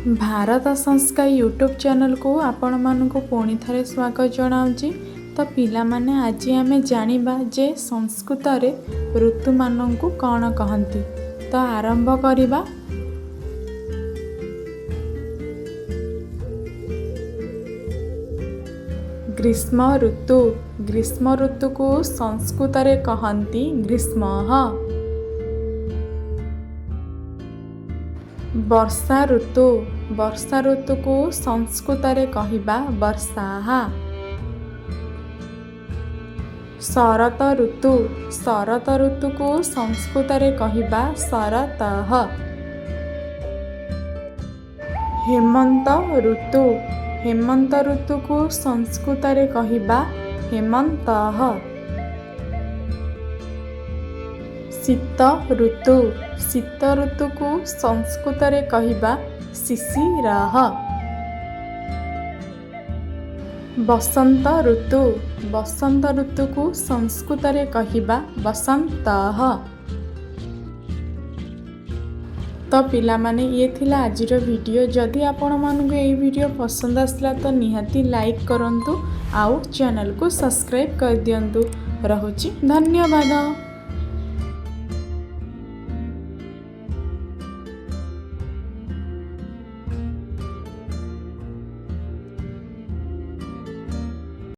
भारत संस्कार YouTube channel को आपण मानक पुणी थे स्वागत जनाऊँगी। तो पिला माने आज आमे जानिबा जे संस्कृत रे ऋतु मानकु कौन कहती। तो आरंभ करिबा। ग्रीष्म ऋतु। ग्रीष्म ऋतु को संस्कृत रे कहती ग्रीष्मः। वर्षा ऋतु। वर्षा ऋतु को संस्कृत रे कहिबा वर्षाः। शरत ऋतु। शरत ऋतु को संस्कृत रे कहिबा शरतः। हेमंत ऋतु। हेमंत ऋतु को संस्कृत रे कहिबा हेमन्तः। शीत ऋतु। शीत ऋतु को संस्कृत रे कहिबा शिशिरः। बसंत ऋतु। बसंत ऋतु को संस्कृत रे कहिबा बसन्तः। तो पिला माने ये थिला आजिर वीडियो। जदि आपण मानक ये वीडियो पसंद आसला तो निहाती लाइक करंतु आउ चैनल को सब्सक्राइब कर दियंतु। रहुची धन्यवाद।